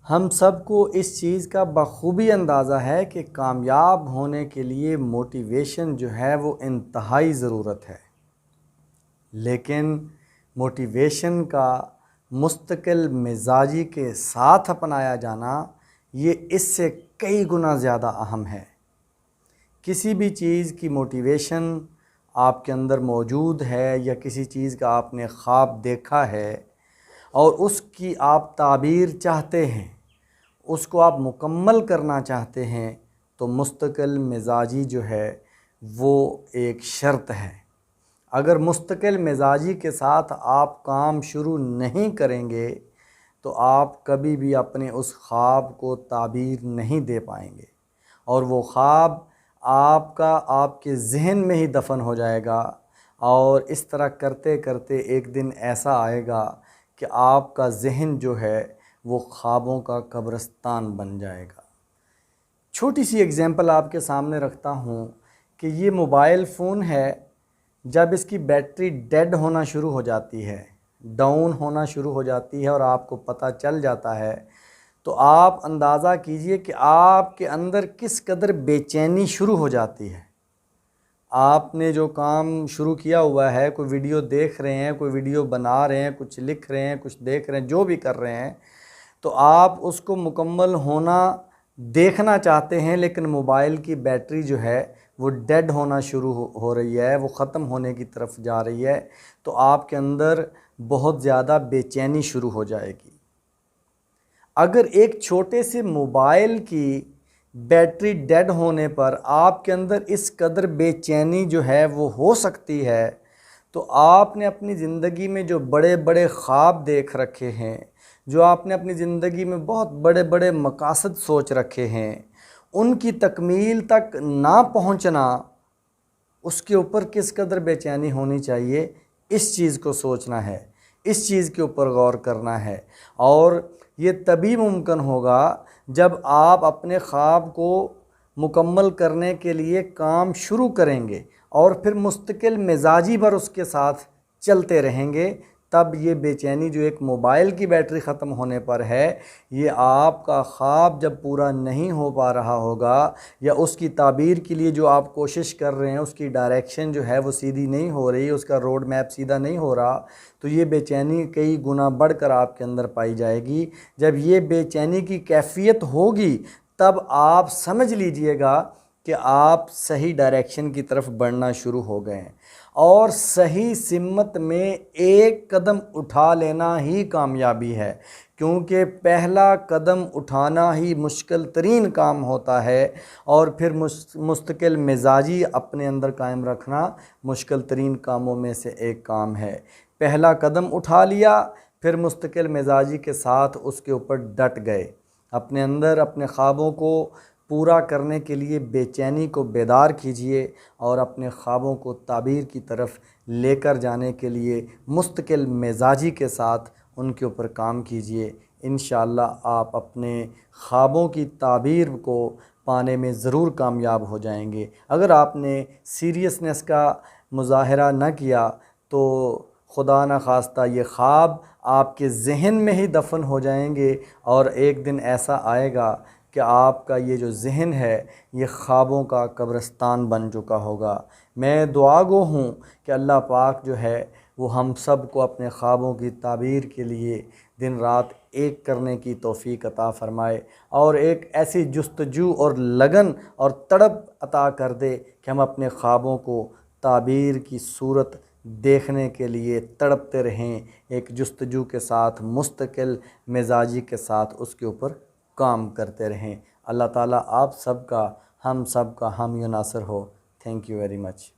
ہم سب کو اس چیز کا بخوبی اندازہ ہے کہ کامیاب ہونے کے لیے موٹیویشن جو ہے وہ انتہائی ضرورت ہے، لیکن موٹیویشن کا مستقل مزاجی کے ساتھ اپنایا جانا یہ اس سے کئی گنا زیادہ اہم ہے۔ کسی بھی چیز کی موٹیویشن آپ کے اندر موجود ہے یا کسی چیز کا آپ نے خواب دیکھا ہے اور اس کی آپ تعبیر چاہتے ہیں، اس کو آپ مکمل کرنا چاہتے ہیں، تو مستقل مزاجی جو ہے وہ ایک شرط ہے۔ اگر مستقل مزاجی کے ساتھ آپ کام شروع نہیں کریں گے تو آپ کبھی بھی اپنے اس خواب کو تعبیر نہیں دے پائیں گے، اور وہ خواب آپ کے ذہن میں ہی دفن ہو جائے گا، اور اس طرح کرتے کرتے ایک دن ایسا آئے گا کہ آپ کا ذہن جو ہے وہ خوابوں کا قبرستان بن جائے گا۔ چھوٹی سی اگزامپل آپ کے سامنے رکھتا ہوں کہ یہ موبائل فون ہے، جب اس کی بیٹری ڈیڈ ہونا شروع ہو جاتی ہے، ڈاؤن ہونا شروع ہو جاتی ہے اور آپ کو پتہ چل جاتا ہے، تو آپ اندازہ کیجئے کہ آپ کے اندر کس قدر بے چینی شروع ہو جاتی ہے۔ آپ نے جو کام شروع کیا ہوا ہے، کوئی ویڈیو دیکھ رہے ہیں، کوئی ویڈیو بنا رہے ہیں، کچھ لکھ رہے ہیں، کچھ دیکھ رہے ہیں، جو بھی کر رہے ہیں، تو آپ اس کو مکمل ہونا دیکھنا چاہتے ہیں، لیکن موبائل کی بیٹری جو ہے وہ ڈیڈ ہونا شروع ہو رہی ہے، وہ ختم ہونے کی طرف جا رہی ہے، تو آپ کے اندر بہت زیادہ بے چینی شروع ہو جائے گی۔ اگر ایک چھوٹے سے موبائل کی بیٹری ڈیڈ ہونے پر آپ کے اندر اس قدر بے چینی جو ہے وہ ہو سکتی ہے، تو آپ نے اپنی زندگی میں جو بڑے بڑے خواب دیکھ رکھے ہیں، جو آپ نے اپنی زندگی میں بہت بڑے بڑے مقاصد سوچ رکھے ہیں، ان کی تکمیل تک نہ پہنچنا، اس کے اوپر کس قدر بے چینی ہونی چاہیے، اس چیز کو سوچنا ہے، اس چیز کے اوپر غور کرنا ہے۔ اور یہ تبھی ممکن ہوگا جب آپ اپنے خواب کو مکمل کرنے کے لیے کام شروع کریں گے اور پھر مستقل مزاجی پر اس کے ساتھ چلتے رہیں گے، تب یہ بے چینی جو ایک موبائل کی بیٹری ختم ہونے پر ہے، یہ آپ کا خواب جب پورا نہیں ہو پا رہا ہوگا، یا اس کی تعبیر کے لیے جو آپ کوشش کر رہے ہیں اس کی ڈائریکشن جو ہے وہ سیدھی نہیں ہو رہی، اس کا روڈ میپ سیدھا نہیں ہو رہا، تو یہ بے چینی کئی گنا بڑھ کر آپ کے اندر پائی جائے گی۔ جب یہ بے چینی کی کیفیت ہوگی تب آپ سمجھ لیجئے گا کہ آپ صحیح ڈائریکشن کی طرف بڑھنا شروع ہو گئے ہیں، اور صحیح سمت میں ایک قدم اٹھا لینا ہی کامیابی ہے، کیونکہ پہلا قدم اٹھانا ہی مشکل ترین کام ہوتا ہے، اور پھر مستقل مزاجی اپنے اندر قائم رکھنا مشکل ترین کاموں میں سے ایک کام ہے۔ پہلا قدم اٹھا لیا، پھر مستقل مزاجی کے ساتھ اس کے اوپر ڈٹ گئے، اپنے اندر اپنے خوابوں کو پورا کرنے کے لیے بے چینی کو بیدار کیجئے، اور اپنے خوابوں کو تعبیر کی طرف لے کر جانے کے لیے مستقل مزاجی کے ساتھ ان کے اوپر کام کیجئے۔ انشاءاللہ آپ اپنے خوابوں کی تعبیر کو پانے میں ضرور کامیاب ہو جائیں گے۔ اگر آپ نے سیریسنس کا مظاہرہ نہ کیا تو خدا نخواستہ یہ خواب آپ کے ذہن میں ہی دفن ہو جائیں گے، اور ایک دن ایسا آئے گا کہ آپ کا یہ جو ذہن ہے یہ خوابوں کا قبرستان بن چکا ہوگا۔ میں دعا گو ہوں کہ اللہ پاک جو ہے وہ ہم سب کو اپنے خوابوں کی تعبیر کے لیے دن رات ایک کرنے کی توفیق عطا فرمائے، اور ایک ایسی جستجو اور لگن اور تڑپ عطا کر دے کہ ہم اپنے خوابوں کو تعبیر کی صورت دیکھنے کے لیے تڑپتے رہیں، ایک جستجو کے ساتھ مستقل مزاجی کے ساتھ اس کے اوپر کام کرتے رہیں۔ اللہ تعالیٰ آپ سب کا، ہم سب کا حامی و ناصر ہو۔ Thank you very much.